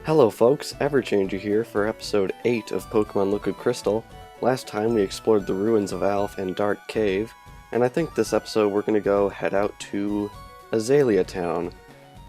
Hello folks, Everchanger here for episode 8 of Pokémon Liquid Crystal. Last time we explored the ruins of Alph and Dark Cave, and I think this episode we're going to head out to Azalea Town.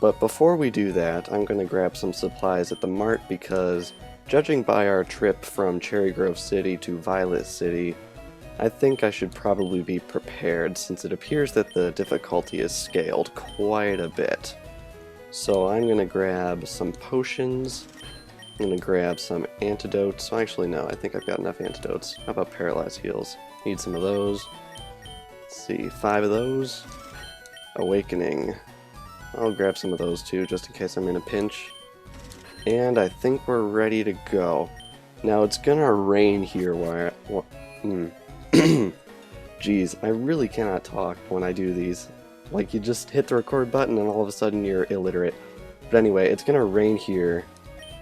But before we do that, I'm going to grab some supplies at the mart because, judging by our trip from Cherry Grove City to Violet City, I think I should probably be prepared since it appears that the difficulty is scaled quite a bit. So I'm going to grab some potions, I'm going to grab some antidotes. Well, actually no, I think I've got enough antidotes. How about paralyzed heals? Need some of those. Let's see, 5 of those. Awakening. I'll grab some of those too, just in case I'm in a pinch. And I think we're ready to go. Now it's gonna rain here where Jeez, I really cannot talk when I do these. Like, you just hit the record button and all of a sudden you're illiterate. But anyway, it's gonna rain here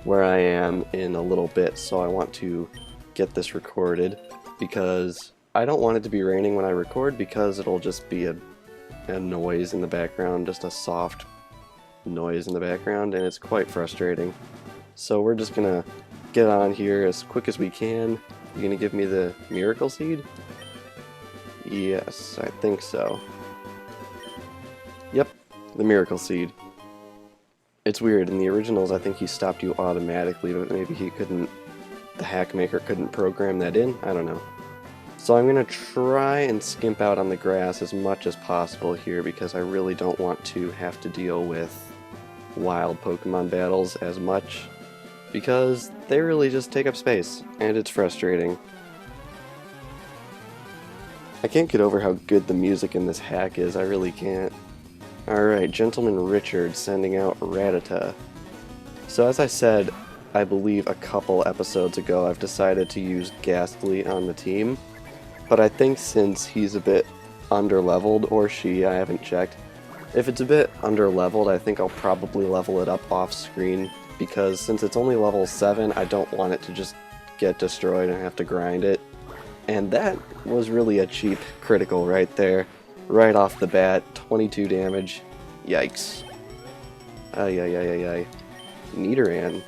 where I am in a little bit, so I want to get this recorded because I don't want it to be raining when I record because it'll just be a noise in the background, just a soft noise in the background, and it's quite frustrating. So we're just gonna get on here as quick as we can. You gonna give me the miracle seed? Yes, I think so. Yep, the miracle seed. It's weird, in the originals I think he stopped you automatically, but maybe he couldn't, the hack maker couldn't program that in, I don't know. So I'm gonna try and skimp out on the grass as much as possible here because I really don't want to have to deal with wild Pokemon battles as much because they really just take up space, and it's frustrating. I can't get over how good the music in this hack is, I really can't. Alright, Gentleman Richard sending out Rattata. So as I said, I believe a couple episodes ago, I've decided to use Ghastly on the team. But I think since he's a bit underleveled, or she, I haven't checked. If it's a bit underleveled, I think I'll probably level it up off screen, because since it's only level 7, I don't want it to just get destroyed and have to grind it. And that was really a cheap critical right there. Right off the bat, 22 damage. Yikes. Ay. Nidoran.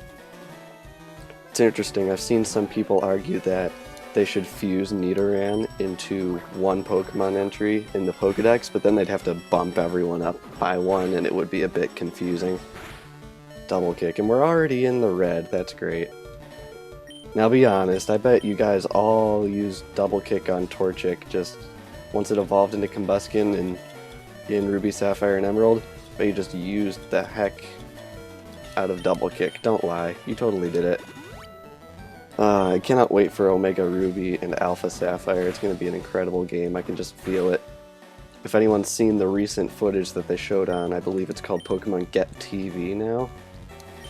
It's interesting, I've seen some people argue that they should fuse Nidoran into one Pokemon entry in the Pokedex, but then they'd have to bump everyone up by one and it would be a bit confusing. Double kick, and we're already in the red, that's great. Now be honest, I bet you guys all used double kick on Torchic just once it evolved into Combuskin in Ruby, Sapphire, and Emerald, but you just used the heck out of double kick. Don't lie, you totally did it. I cannot wait for Omega Ruby and Alpha Sapphire. It's going to be an incredible game. I can just feel it. If anyone's seen the recent footage that they showed on, I believe it's called Pokemon Get TV now,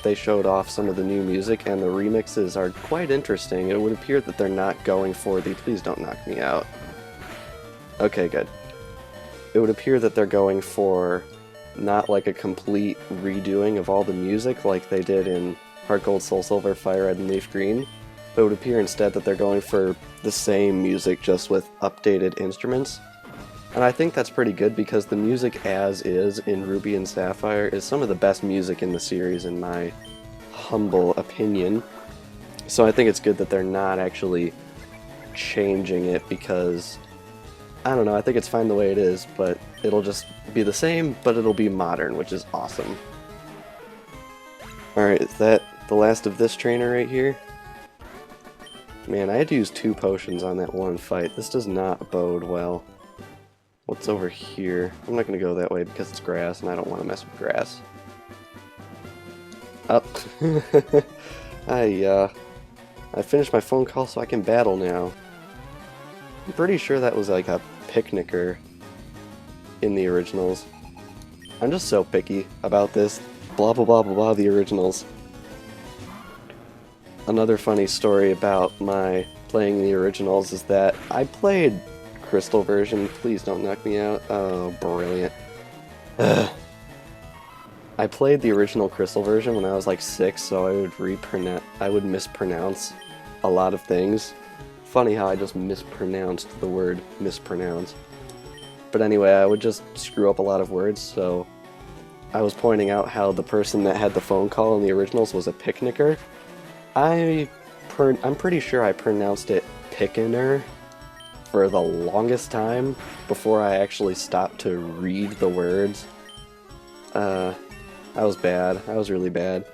they showed off some of the new music, and the remixes are quite interesting. It would appear that they're not going for the... Please don't knock me out. Okay, good. It would appear that they're going for not like a complete redoing of all the music like they did in Heart Gold, Soul Silver, FireRed, and Leaf Green. But it would appear instead that they're going for the same music just with updated instruments. And I think that's pretty good because the music as is in Ruby and Sapphire is some of the best music in the series in my humble opinion. So I think it's good that they're not actually changing it because, I don't know, I think it's fine the way it is, but it'll just be the same, but it'll be modern, which is awesome. Alright, is that the last of this trainer right here? Man, I had to use 2 potions on that one fight. This does not bode well. What's over here? I'm not going to go that way because it's grass and I don't want to mess with grass. Up. I finished my phone call so I can battle now. I'm pretty sure that was like a picnicker in the originals. I'm just so picky about this. Blah blah blah blah blah, the originals. Another funny story about my playing the originals is that I played Crystal version. Please don't knock me out. Oh, brilliant. Ugh. I played the original Crystal version when I was like 6, so I would mispronounce a lot of things. Funny how I just mispronounced the word mispronounce. But anyway, I would just screw up a lot of words, so I was pointing out how the person that had the phone call in the originals was a picnicker. I'm pretty sure I pronounced it pickiner for the longest time before I actually stopped to read the words. I was bad. I was really bad.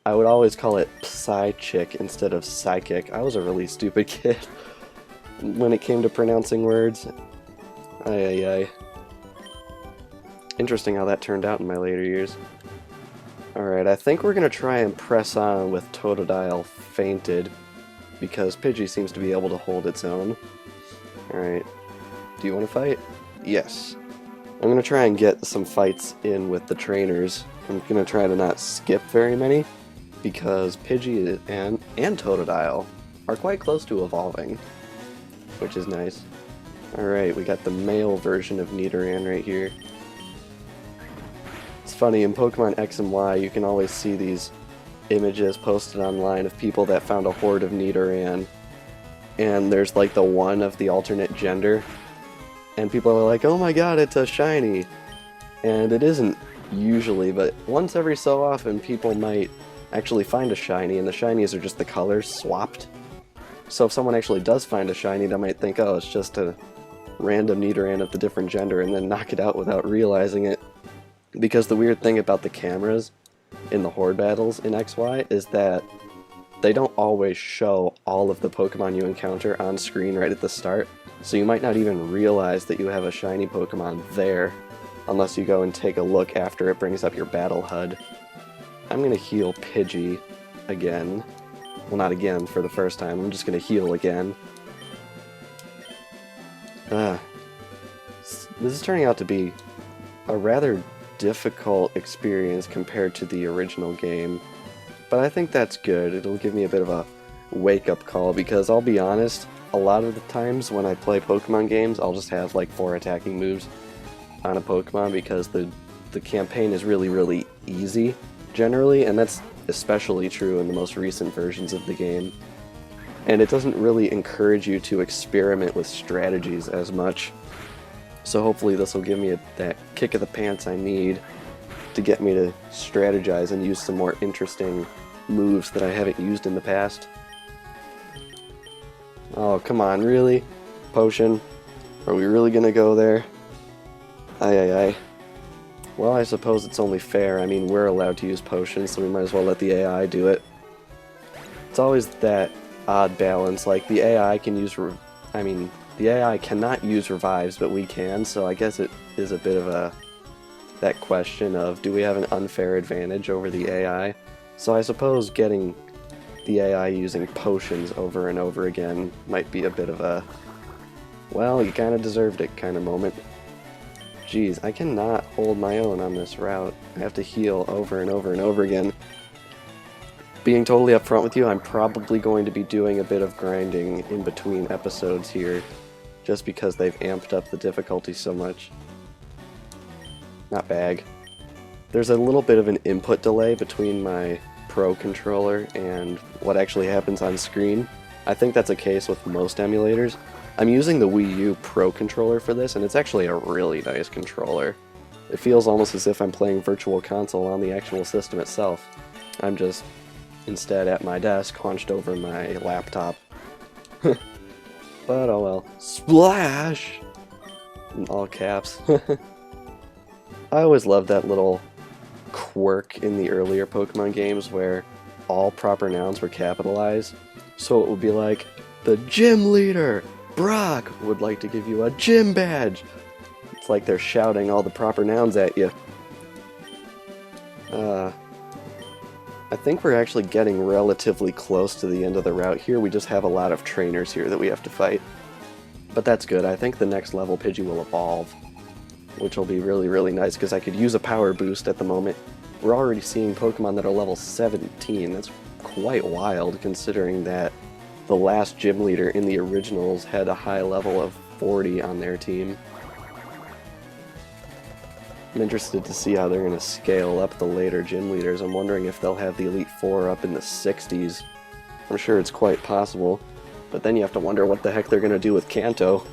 I would always call it psychic instead of psychic. I was a really stupid kid when it came to pronouncing words. Ay. Interesting how that turned out in my later years. Alright, I think we're going to try and press on with Totodile fainted, because Pidgey seems to be able to hold its own. Alright, do you want to fight? Yes. I'm going to try and get some fights in with the trainers. I'm going to try to not skip very many, because Pidgey and Totodile are quite close to evolving, which is nice. Alright, we got the male version of Nidoran right here. It's funny, in Pokemon X and Y, you can always see these images posted online of people that found a horde of Nidoran, and there's like the one of the alternate gender, and people are like, oh my god, it's a shiny! And it isn't usually, but once every so often people might actually find a shiny, and the shinies are just the colors swapped. So if someone actually does find a shiny, they might think, oh, it's just a random Nidoran of the different gender, and then knock it out without realizing it. Because the weird thing about the cameras in the horde battles in XY is that they don't always show all of the Pokemon you encounter on screen right at the start, so you might not even realize that you have a shiny Pokemon there unless you go and take a look after it brings up your battle HUD. I'm going to heal Pidgey again. Well, not again for the first time, I'm just going to heal again. This is turning out to be a rather difficult experience compared to the original game, but I think that's good. It'll give me a bit of a wake-up call, because I'll be honest, a lot of the times when I play Pokemon games, I'll just have like 4 attacking moves on a Pokemon because the campaign is really easy generally, and that's especially true in the most recent versions of the game. And it doesn't really encourage you to experiment with strategies as much. So hopefully this will give me that kick of the pants I need to get me to strategize and use some more interesting moves that I haven't used in the past. Oh, come on, really? Potion? Are we really gonna go there? Aye. Well, I suppose it's only fair. I mean, we're allowed to use potions, so we might as well let the AI do it. It's always that odd balance, like the AI can use... the AI cannot use revives, but we can, so I guess it is a bit of that question of, do we have an unfair advantage over the AI? So I suppose getting the AI using potions over and over again might be a bit of a, well, you kind of deserved it kind of moment. Jeez, I cannot hold my own on this route. I have to heal over and over and over again. Being totally upfront with you, I'm probably going to be doing a bit of grinding in between episodes here, just because they've amped up the difficulty so much. Not bag. There's a little bit of an input delay between my Pro controller and what actually happens on screen. I think that's a case with most emulators. I'm using the Wii U Pro controller for this, and it's actually a really nice controller. It feels almost as if I'm playing Virtual Console on the actual system itself. I'm just instead at my desk, hunched over my laptop. But oh well. Splash! In all caps. I always loved that little quirk in the earlier Pokemon games where all proper nouns were capitalized. So it would be like, the gym leader, Brock, would like to give you a gym badge. It's like they're shouting all the proper nouns at you. I think we're actually getting relatively close to the end of the route here. We just have a lot of trainers here that we have to fight. But that's good. I think the next level Pidgey will evolve, which will be really nice because I could use a power boost at the moment. We're already seeing Pokemon that are level 17. That's quite wild considering that the last gym leader in the originals had a high level of 40 on their team. I'm interested to see how they're going to scale up the later gym leaders. I'm wondering if they'll have the Elite Four up in the 60s. I'm sure it's quite possible, but then you have to wonder what the heck they're going to do with Kanto.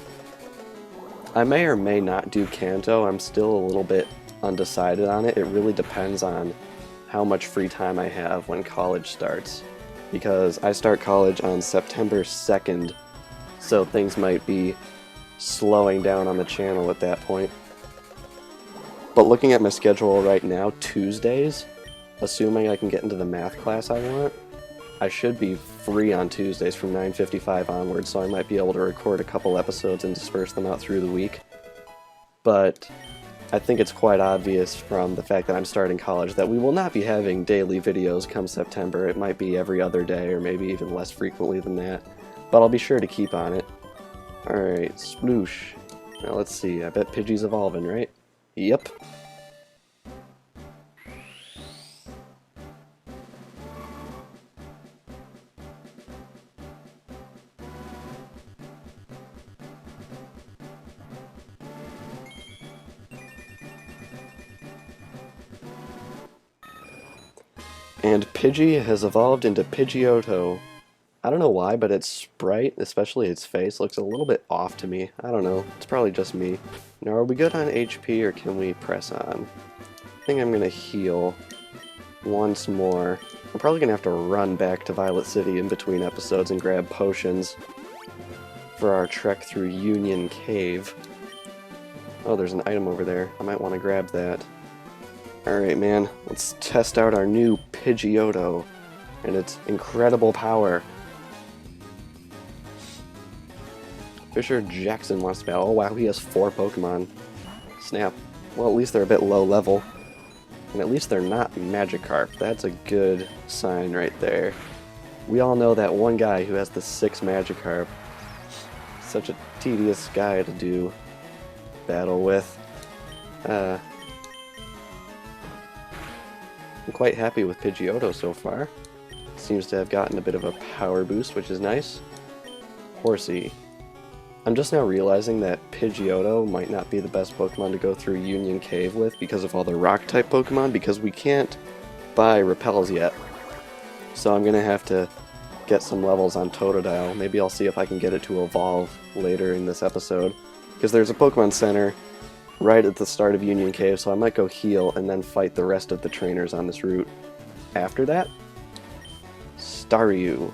I may or may not do Kanto. I'm still a little bit undecided on it. It really depends on how much free time I have when college starts. Because I start college on September 2nd, so things might be slowing down on the channel at that point. But looking at my schedule right now, Tuesdays, assuming I can get into the math class I want, I should be free on Tuesdays from 9:55 onwards, so I might be able to record a couple episodes and disperse them out through the week. But I think it's quite obvious from the fact that I'm starting college that we will not be having daily videos come September. It might be every other day, or maybe even less frequently than that. But I'll be sure to keep on it. Alright, sploosh. Now let's see, I bet Pidgey's evolving, right? Yep. And Pidgey has evolved into Pidgeotto. I don't know why, but its sprite, especially its face, looks a little bit off to me. I don't know. It's probably just me. Now, are we good on HP, or can we press on? I think I'm going to heal once more. I'm probably going to have to run back to Violet City in between episodes and grab potions for our trek through Union Cave. Oh, there's an item over there. I might want to grab that. Alright, man. Let's test out our new Pidgeotto and its incredible power. Fisher Jackson wants to battle. Oh wow, he has 4 Pokemon. Snap. Well, at least they're a bit low level. And at least they're not Magikarp. That's a good sign right there. We all know that one guy who has the 6 Magikarp. Such a tedious guy to do battle with. I'm quite happy with Pidgeotto so far. Seems to have gotten a bit of a power boost, which is nice. Horsey. I'm just now realizing that Pidgeotto might not be the best Pokemon to go through Union Cave with because of all the Rock-type Pokemon, because we can't buy Repels yet. So I'm going to have to get some levels on Totodile. Maybe I'll see if I can get it to evolve later in this episode. Because there's a Pokemon Center right at the start of Union Cave, so I might go heal and then fight the rest of the trainers on this route. After that, Staryu.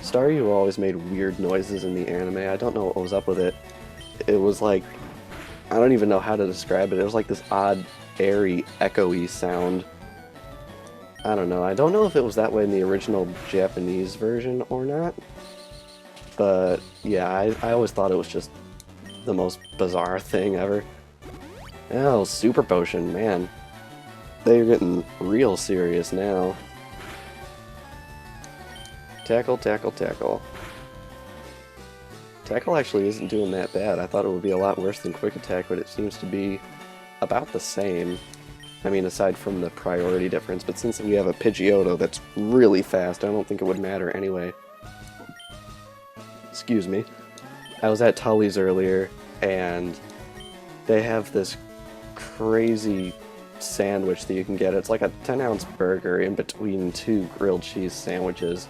Staryu always made weird noises in the anime. I don't know what was up with it. It was like, I don't even know how to describe it. It was like this odd, airy, echoey sound. I don't know. I don't know if it was that way in the original Japanese version or not. But yeah, I always thought it was just the most bizarre thing ever. Oh, Super Potion, man. They're getting real serious now. Tackle, tackle, tackle. Tackle actually isn't doing that bad. I thought it would be a lot worse than Quick Attack, but it seems to be about the same. I mean, aside from the priority difference, but since we have a Pidgeotto that's really fast, I don't think it would matter anyway. Excuse me. I was at Tully's earlier, and they have this crazy sandwich that you can get. It's like a 10-ounce burger in between 2 grilled cheese sandwiches.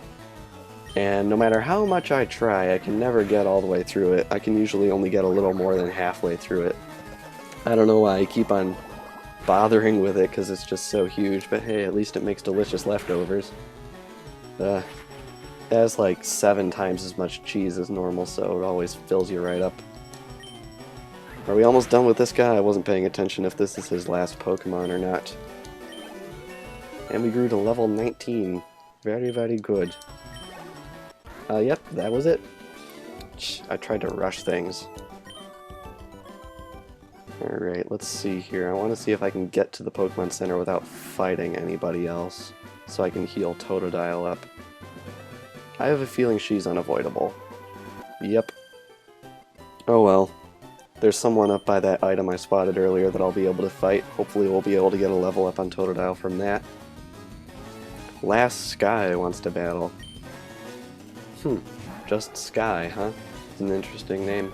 And no matter how much I try, I can never get all the way through it. I can usually only get a little more than halfway through it. I don't know why I keep on bothering with it, because it's just so huge, but hey, at least it makes delicious leftovers. It has like 7 times as much cheese as normal, so it always fills you right up. Are we almost done with this guy? I wasn't paying attention if this is his last Pokemon or not. And we grew to level 19. Very, very good. Yep, that was it. I tried to rush things. Alright, let's see here. I want to see if I can get to the Pokemon Center without fighting anybody else, so I can heal Totodile up. I have a feeling she's unavoidable. Yep. Oh well. There's someone up by that item I spotted earlier that I'll be able to fight. Hopefully we'll be able to get a level up on Totodile from that. Last Sky wants to battle. Just Sky, huh? It's an interesting name.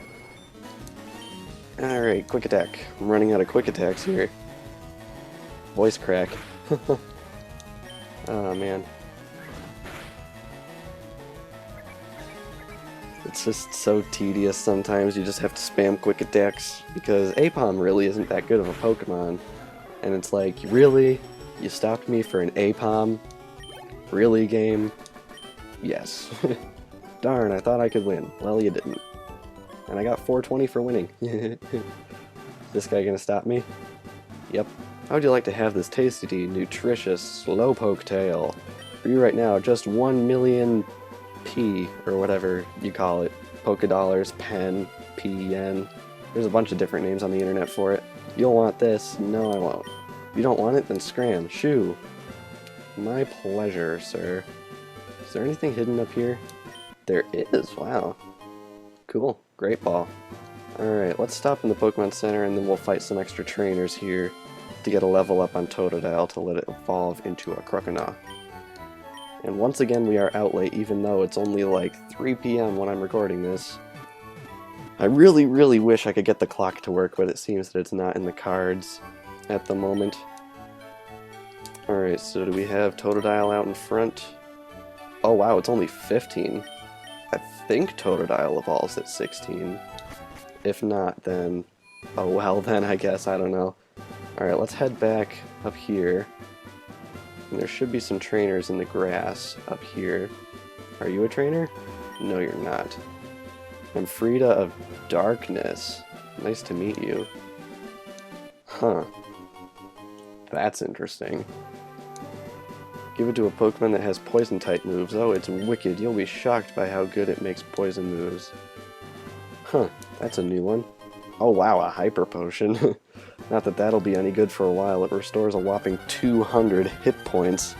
Alright, Quick Attack. I'm running out of Quick Attacks here. Voice crack. Oh man. It's just so tedious sometimes. You just have to spam quick attacks because Apom really isn't that good of a Pokemon. And it's like, really? You stopped me for an Apom? Really, game? Yes. Darn, I thought I could win. Well, you didn't. And I got 420 for winning. This guy gonna stop me? Yep. How would you like to have this tasty, nutritious, slowpoke tail? For you right now, just 1 million P, or whatever you call it. Pokedollars, pen, P-yen. There's a bunch of different names on the internet for it. You'll want this? No, I won't. You don't want it? Then scram. Shoo. My pleasure, sir. Is there anything hidden up here? There is. Wow. Cool. Great ball. Alright, let's stop in the Pokemon Center and then we'll fight some extra trainers here to get a level up on Totodile to let it evolve into a Croconaw. And once again we are out late even though it's only like 3 PM when I'm recording this. I really, really wish I could get the clock to work, but it seems that it's not in the cards at the moment. Alright, so do we have Totodile out in front? Oh wow, it's only 15. I think Totodile evolves at 16. If not, then... oh well, then I guess, I don't know. Alright, let's head back up here. And there should be some trainers in the grass up here. Are you a trainer? No, you're not. I'm Frida of Darkness. Nice to meet you. Huh. That's interesting. Give it to a Pokemon that has Poison-type moves. Oh, it's wicked. You'll be shocked by how good it makes poison moves. Huh, that's a new one. Oh wow, a Hyper Potion. Not that that'll be any good for a while. It restores a whopping 200 hit points.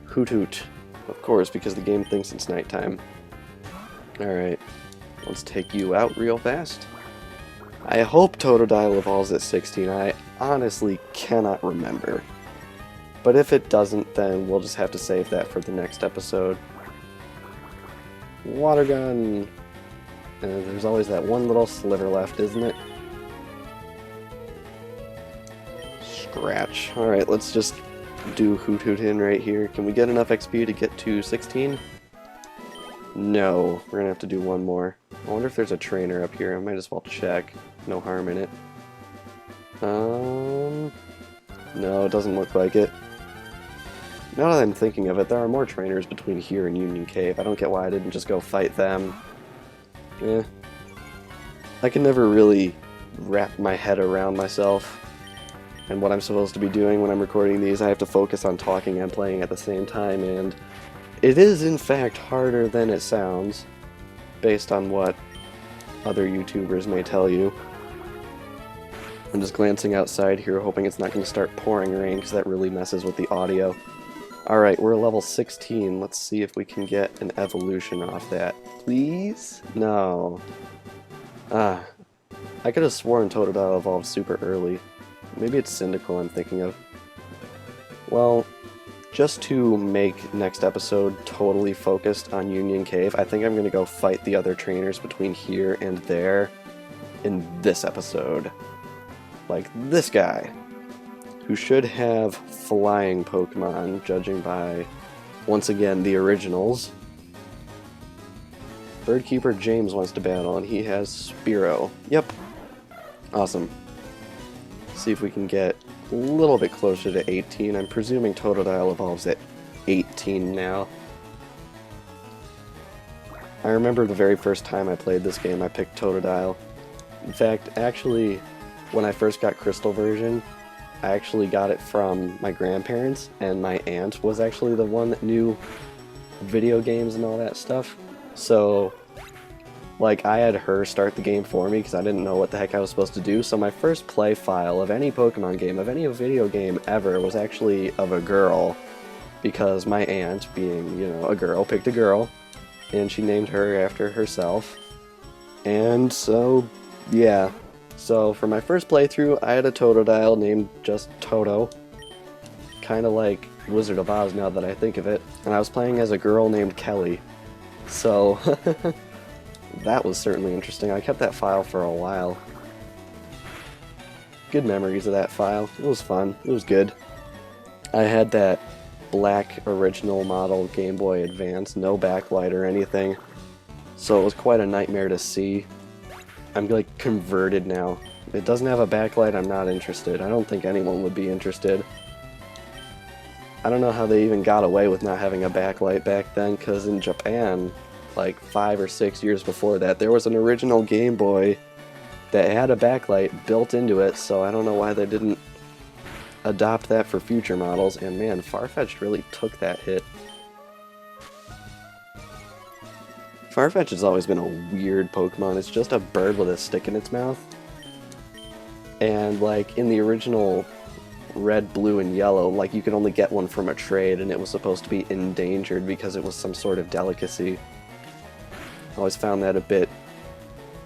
Hoot hoot. Of course, because the game thinks it's nighttime. Alright, let's take you out real fast. I hope Totodile evolves at 16. I honestly cannot remember. But if it doesn't, then we'll just have to save that for the next episode. Water gun! And there's always that one little sliver left, isn't it? Scratch. Alright, let's just do Hoot Hoot in right here. Can we get enough XP to get to 16? No. We're gonna have to do one more. I wonder if there's a trainer up here. I might as well check. No harm in it. No, it doesn't look like it. Now that I'm thinking of it, there are more trainers between here and Union Cave. I don't get why I didn't just go fight them. I can never really wrap my head around myself and what I'm supposed to be doing when I'm recording these. I have to focus on talking and playing at the same time, and it is in fact harder than it sounds, based on what other YouTubers may tell you. I'm just glancing outside here, hoping it's not going to start pouring rain, because that really messes with the audio. Alright, we're level 16. Let's see if we can get an evolution off that. Please? No. I could have sworn Totodile evolved super early. Maybe it's Cyndaquil I'm thinking of. Well, just to make next episode totally focused on Union Cave, I think I'm going to go fight the other trainers between here and there in this episode. Like this guy, who should have flying Pokemon, judging by, once again, the originals. Birdkeeper James wants to battle, and he has Spearow. Yep. Awesome. See if we can get a little bit closer to 18. I'm presuming Totodile evolves at 18 now. I remember the very first time I played this game, I picked Totodile. In fact, actually, when I first got Crystal version, I actually got it from my grandparents, and my aunt was actually the one that knew video games and all that stuff. So, like, I had her start the game for me because I didn't know what the heck I was supposed to do. So my first play file of any Pokemon game, of any video game ever, was actually of a girl, because my aunt, being, you know, a girl, picked a girl, and she named her after herself. And so, yeah. So for my first playthrough, I had a Totodile named just Toto. Kind of like Wizard of Oz now that I think of it. And I was playing as a girl named Kelly. So, that was certainly interesting. I kept that file for a while. Good memories of that file. It was fun. It was good. I had that black original model Game Boy Advance, no backlight or anything. so it was quite a nightmare to see. I'm like converted now. It doesn't have a backlight, I'm not interested. I don't think anyone would be interested. I don't know how they even got away with not having a backlight back then, because in Japan, like 5 or 6 years before that, there was an original Game Boy that had a backlight built into it, so I don't know why they didn't adopt that for future models, and man, Farfetch'd really took that hit. Farfetch has always been a weird Pokemon. It's just a bird with a stick in its mouth. And like in the original Red, Blue, and Yellow, like you could only get one from a trade, and it was supposed to be endangered because it was some sort of delicacy. I always found that a bit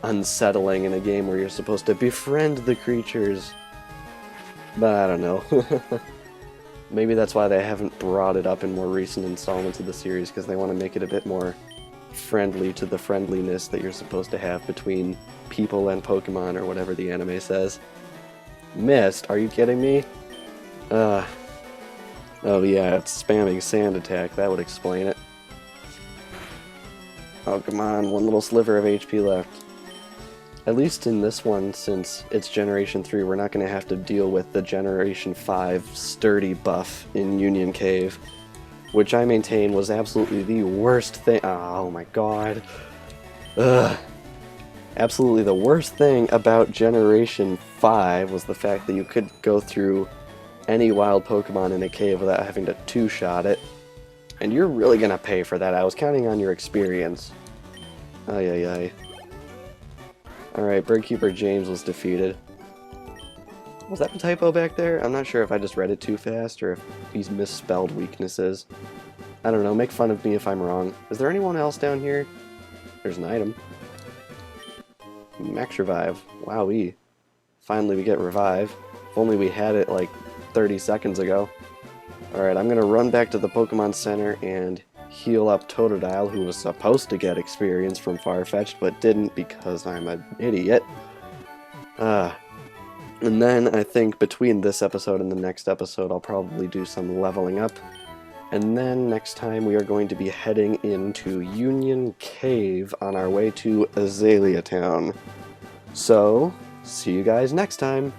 unsettling in a game where you're supposed to befriend the creatures. But I don't know. Maybe that's why they haven't brought it up in more recent installments of the series, because they want to make it a bit more friendly to the friendliness that you're supposed to have between people and Pokemon, or whatever the anime says. Missed? Are you kidding me? Oh yeah, it's spamming Sand Attack. That would explain it. Oh, come on. One little sliver of HP left. At least in this one, since it's Generation 3, we're not going to have to deal with the Generation 5 sturdy buff in Union Cave, which I maintain was absolutely the worst thing. Oh my god. Ugh. Absolutely the worst thing about Generation 5 was the fact that you could go through any wild Pokemon in a cave without having to two-shot it. And you're really gonna pay for that. I was counting on your experience. Ay ay ay. Alright, Birdkeeper James was defeated. Was that a typo back there? I'm not sure if I just read it too fast or if he's misspelled weaknesses. I don't know, make fun of me if I'm wrong. Is there anyone else down here? There's an item. Max Revive. Wowee. Finally we get Revive. If only we had it like 30 seconds ago. Alright, I'm gonna run back to the Pokemon Center and heal up Totodile, who was supposed to get experience from Farfetch'd, but didn't because I'm an idiot. And then I think between this episode and the next episode, I'll probably do some leveling up. And then next time we are going to be heading into Union Cave on our way to Azalea Town. So, see you guys next time!